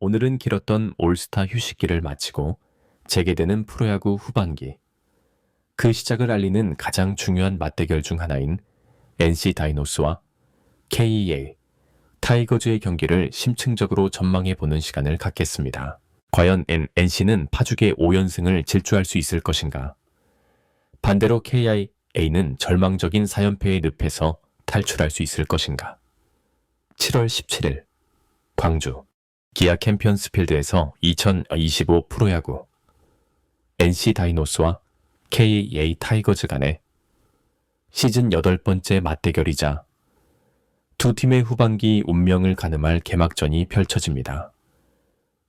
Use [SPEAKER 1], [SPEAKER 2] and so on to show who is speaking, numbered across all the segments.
[SPEAKER 1] 오늘은 길었던 올스타 휴식기를 마치고 재개되는 프로야구 후반기. 그 시작을 알리는 가장 중요한 맞대결 중 하나인 NC 다이노스와 KEA 타이거즈의 경기를 심층적으로 전망해 보는 시간을 갖겠습니다. 과연 NC는 파죽의 5연승을 질주할 수 있을 것인가? 반대로 KIA는 절망적인 4연패의 늪에서 탈출할 수 있을 것인가? 7월 17일 광주 기아 캠피언스 필드에서 2025 프로야구 NC 다이노스와 KEA 타이거즈 간의 시즌 8번째 맞대결이자 두 팀의 후반기 운명을 가늠할 개막전이 펼쳐집니다.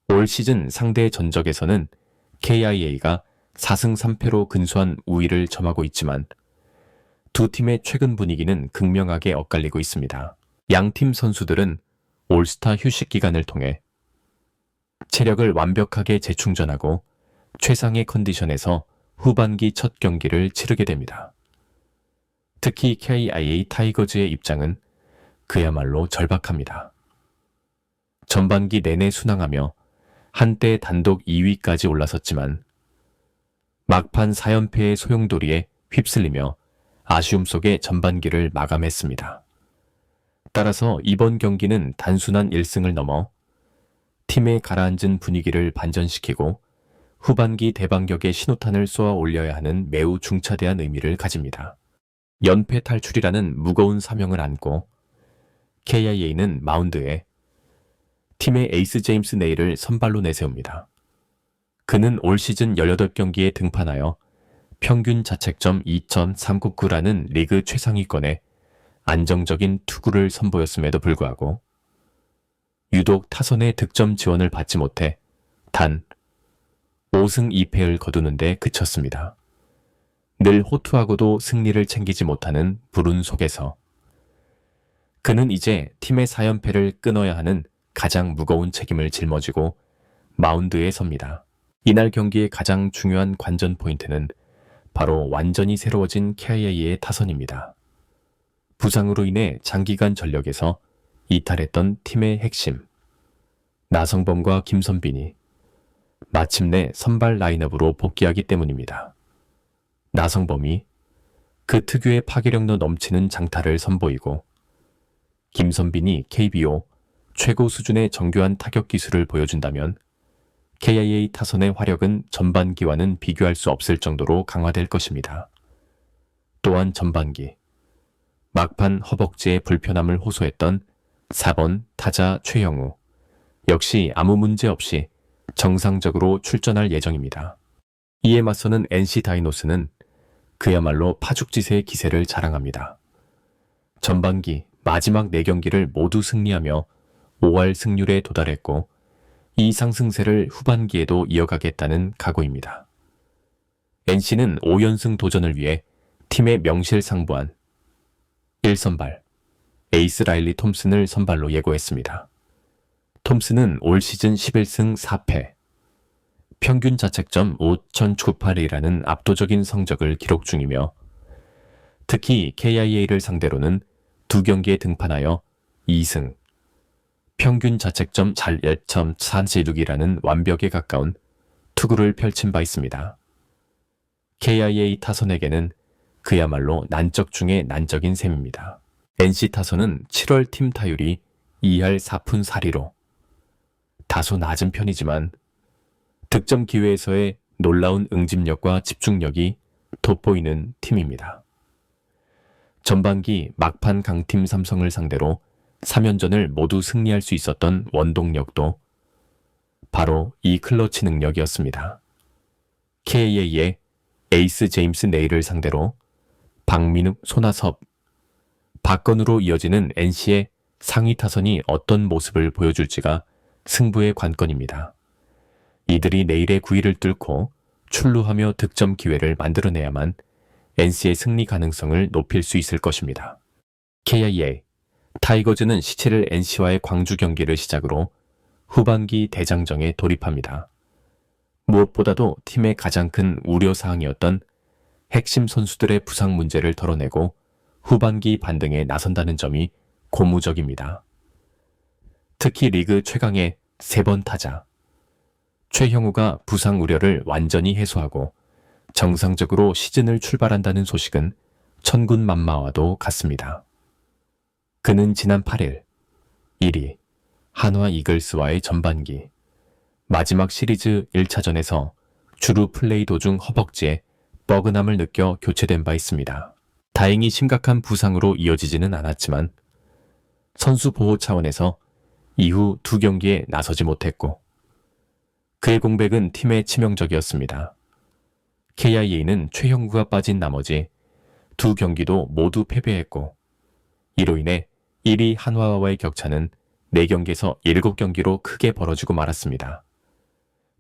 [SPEAKER 1] 올 시즌 상대 전적에서는 KIA가 4승 3패로 근소한 우위를 점하고 있지만 두 팀의 최근 분위기는 극명하게 엇갈리고 있습니다. 양팀 선수들은 올스타 휴식 기간을 통해 체력을 완벽하게 재충전하고 최상의 컨디션에서 후반기 첫 경기를 치르게 됩니다. 특히 KIA 타이거즈의 입장은 그야말로 절박합니다. 전반기 내내 순항하며 한때 단독 2위까지 올라섰지만 막판 4연패의 소용돌이에 휩쓸리며 아쉬움 속에 전반기를 마감했습니다. 따라서 이번 경기는 단순한 1승을 넘어 팀의 가라앉은 분위기를 반전시키고 후반기 대반격의 신호탄을 쏘아 올려야 하는 매우 중차대한 의미를 가집니다. 연패 탈출이라는 무거운 사명을 안고 KIA는 마운드에 팀의 에이스 제임스 네일을 선발로 내세웁니다. 그는 올 시즌 18경기에 등판하여 평균 자책점 2.399라는 리그 최상위권에 안정적인 투구를 선보였음에도 불구하고 유독 타선의 득점 지원을 받지 못해 단 5승 2패를 거두는 데 그쳤습니다. 늘 호투하고도 승리를 챙기지 못하는 불운 속에서 그는 이제 팀의 4연패를 끊어야 하는 가장 무거운 책임을 짊어지고 마운드에 섭니다. 이날 경기의 가장 중요한 관전 포인트는 바로 완전히 새로워진 KIA의 타선입니다. 부상으로 인해 장기간 전력에서 이탈했던 팀의 핵심 나성범과 김선빈이 마침내 선발 라인업으로 복귀하기 때문입니다. 나성범이 그 특유의 파괴력도 넘치는 장타를 선보이고 김선빈이 KBO 최고 수준의 정교한 타격 기술을 보여준다면 KIA 타선의 화력은 전반기와는 비교할 수 없을 정도로 강화될 것입니다. 또한 전반기 막판 허벅지의 불편함을 호소했던 4번 타자 최영우 역시 아무 문제 없이 정상적으로 출전할 예정입니다. 이에 맞서는 NC 다이노스는 그야말로 파죽지세의 기세를 자랑합니다. 전반기 마지막 4경기를 모두 승리하며 5할 승률에 도달했고 이 상승세를 후반기에도 이어가겠다는 각오입니다. NC는 5연승 도전을 위해 팀의 명실상부한 1선발 에이스 라일리 톰슨을 선발로 예고했습니다. 톰슨은 올 시즌 11승 4패, 평균 자책점 5.098이라는 압도적인 성적을 기록 중이며 특히 KIA를 상대로는 2경기에 등판하여 2승, 평균 자책점 8.446이라는 완벽에 가까운 투구를 펼친 바 있습니다. KIA 타선에게는 그야말로 난적 중의 난적인 셈입니다. NC 타선은 7월 팀 타율이 2할 4푼 4리로 다소 낮은 편이지만 득점 기회에서의 놀라운 응집력과 집중력이 돋보이는 팀입니다. 전반기 막판 강팀 삼성을 상대로 3연전을 모두 승리할 수 있었던 원동력도 바로 이 클러치 능력이었습니다. KIA의 에이스 제임스 네일을 상대로 박민욱, 손아섭, 박건우로 이어지는 NC의 상위 타선이 어떤 모습을 보여줄지가 승부의 관건입니다. 이들이 내일의 구위를 뚫고 출루하며 득점 기회를 만들어내야만 NC의 승리 가능성을 높일 수 있을 것입니다. KIA 타이거즈는 17일 NC와의 광주 경기를 시작으로 후반기 대장정에 돌입합니다. 무엇보다도 팀의 가장 큰 우려사항이었던 핵심 선수들의 부상 문제를 털어내고 후반기 반등에 나선다는 점이 고무적입니다. 특히 리그 최강의 3번 타자. 최형우가 부상 우려를 완전히 해소하고 정상적으로 시즌을 출발한다는 소식은 천군만마와도 같습니다. 그는 지난 8일 1위 한화 이글스와의 전반기 마지막 시리즈 1차전에서 주루 플레이 도중 허벅지에 뻐근함을 느껴 교체된 바 있습니다. 다행히 심각한 부상으로 이어지지는 않았지만 선수 보호 차원에서 이후 2경기에 나서지 못했고 그의 공백은 팀에 치명적이었습니다. KIA는 최형구가 빠진 나머지 2경기도 모두 패배했고 이로 인해 1위 한화와의 격차는 4경기에서 7경기로 크게 벌어지고 말았습니다.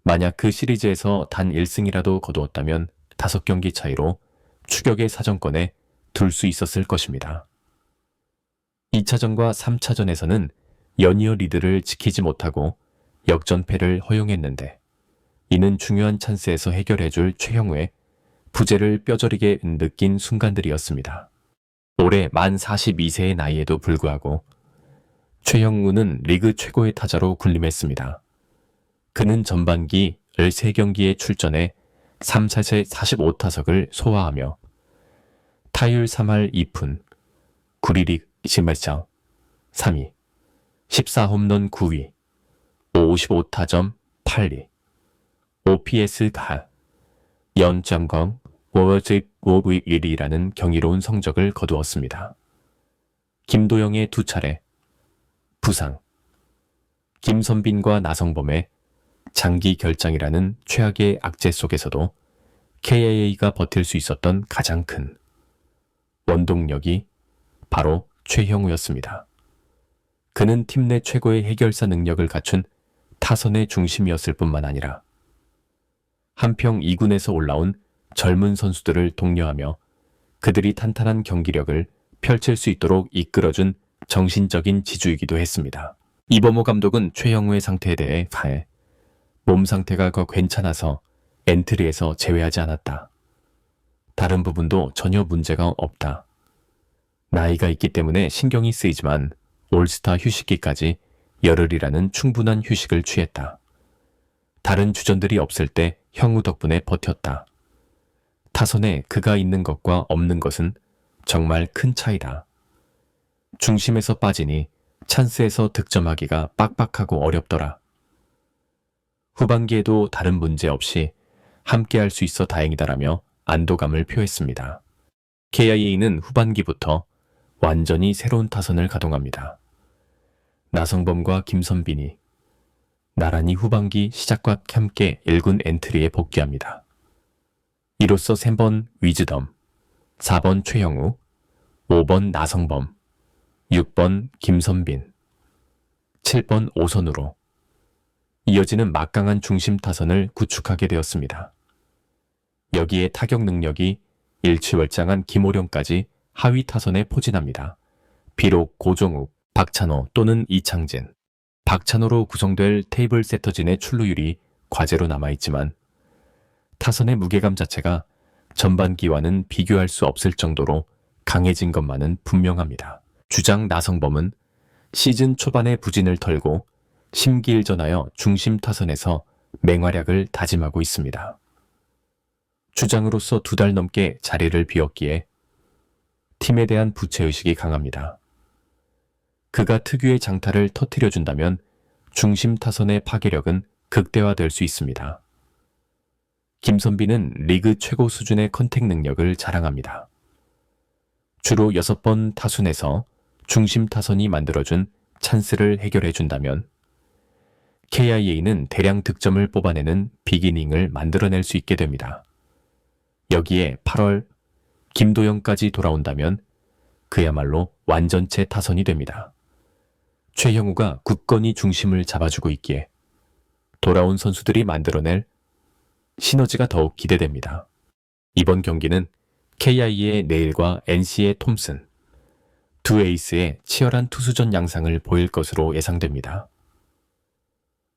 [SPEAKER 1] 만약 그 시리즈에서 단 1승이라도 거두었다면 5경기 차이로 추격의 사정권에 둘 수 있었을 것입니다. 2차전과 3차전에서는 연이어 리드를 지키지 못하고 역전패를 허용했는데 이는 중요한 찬스에서 해결해줄 최형우의 부재를 뼈저리게 느낀 순간들이었습니다. 올해 만 42세의 나이에도 불구하고 최형우는 리그 최고의 타자로 군림했습니다. 그는 전반기 13경기에 출전해 3사세 45타석을 소화하며 타율 3할 2푼, 9리릭 20말장 3위, 14홈런 9위, 55타점 8위, OPS 가, 연점검 워즈 오브 1위라는 경이로운 성적을 거두었습니다. 김도영의 2차례, 부상, 김선빈과 나성범의 장기 결장이라는 최악의 악재 속에서도 KIA가 버틸 수 있었던 가장 큰 원동력이 바로 최형우였습니다. 그는 팀 내 최고의 해결사 능력을 갖춘 타선의 중심이었을 뿐만 아니라 한평 2군에서 올라온 젊은 선수들을 독려하며 그들이 탄탄한 경기력을 펼칠 수 있도록 이끌어준 정신적인 지주이기도 했습니다. 이범호 감독은 최형우의 상태에 대해 몸 상태가 더 괜찮아서 엔트리에서 제외하지 않았다. 다른 부분도 전혀 문제가 없다. 나이가 있기 때문에 신경이 쓰이지만 올스타 휴식기까지 열흘이라는 충분한 휴식을 취했다. 다른 주전들이 없을 때 형우 덕분에 버텼다. 타선에 그가 있는 것과 없는 것은 정말 큰 차이다. 중심에서 빠지니 찬스에서 득점하기가 빡빡하고 어렵더라. 후반기에도 다른 문제 없이 함께할 수 있어 다행이다라며 안도감을 표했습니다. KIA는 후반기부터 완전히 새로운 타선을 가동합니다. 나성범과 김선빈이 나란히 후반기 시작과 함께 1군 엔트리에 복귀합니다. 이로써 3번 위즈덤, 4번 최형우, 5번 나성범, 6번 김선빈, 7번 오선으로 이어지는 막강한 중심 타선을 구축하게 되었습니다. 여기에 타격 능력이 일취월장한 김호령까지 하위 타선에 포진합니다. 비록 고종욱, 박찬호 또는 이창진, 박찬호로 구성될 테이블 세터진의 출루율이 과제로 남아있지만 타선의 무게감 자체가 전반기와는 비교할 수 없을 정도로 강해진 것만은 분명합니다. 주장 나성범은 시즌 초반의 부진을 털고 심기일전하여 중심 타선에서 맹활약을 다짐하고 있습니다. 주장으로서 2달 넘게 자리를 비웠기에 팀에 대한 부채의식이 강합니다. 그가 특유의 장타를 터뜨려준다면 중심 타선의 파괴력은 극대화될 수 있습니다. 김선빈은 리그 최고 수준의 컨택 능력을 자랑합니다. 주로 6번 타순에서 중심 타선이 만들어준 찬스를 해결해준다면 KIA는 대량 득점을 뽑아내는 비기닝을 만들어낼 수 있게 됩니다. 여기에 8월 김도영까지 돌아온다면 그야말로 완전체 타선이 됩니다. 최형우가 굳건히 중심을 잡아주고 있기에 돌아온 선수들이 만들어낼 시너지가 더욱 기대됩니다. 이번 경기는 KIA의 네일과 NC의 톰슨, 두 에이스의 치열한 투수전 양상을 보일 것으로 예상됩니다.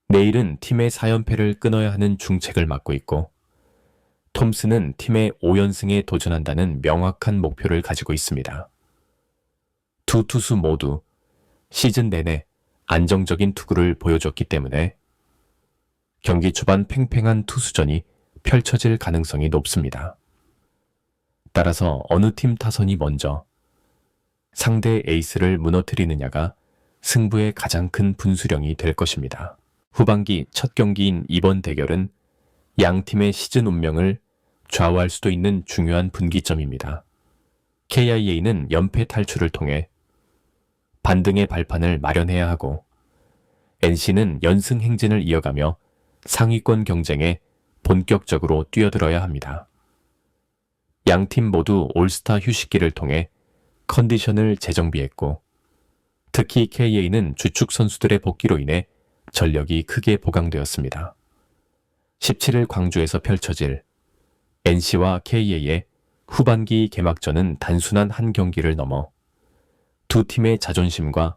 [SPEAKER 1] 네일은 팀의 4연패를 끊어야 하는 중책을 맡고 있고 톰슨은 팀의 5연승에 도전한다는 명확한 목표를 가지고 있습니다. 두 투수 모두 시즌 내내 안정적인 투구를 보여줬기 때문에 경기 초반 팽팽한 투수전이 펼쳐질 가능성이 높습니다. 따라서 어느 팀 타선이 먼저 상대 에이스를 무너뜨리느냐가 승부의 가장 큰 분수령이 될 것입니다. 후반기 첫 경기인 이번 대결은 양 팀의 시즌 운명을 좌우할 수도 있는 중요한 분기점입니다. KIA는 연패 탈출을 통해 반등의 발판을 마련해야 하고 NC는 연승 행진을 이어가며 상위권 경쟁에 본격적으로 뛰어들어야 합니다. 양 팀 모두 올스타 휴식기를 통해 컨디션을 재정비했고 특히 KA는 주축 선수들의 복귀로 인해 전력이 크게 보강되었습니다. 17일 광주에서 펼쳐질 NC와 KA의 후반기 개막전은 단순한 한 경기를 넘어 두 팀의 자존심과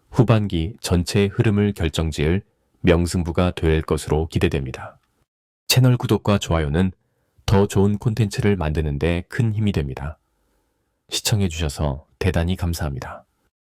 [SPEAKER 1] 후반기 전체의 흐름을 결정지을 명승부가 될 것으로 기대됩니다. 채널 구독과 좋아요는 더 좋은 콘텐츠를 만드는 데 큰 힘이 됩니다. 시청해주셔서 대단히 감사합니다.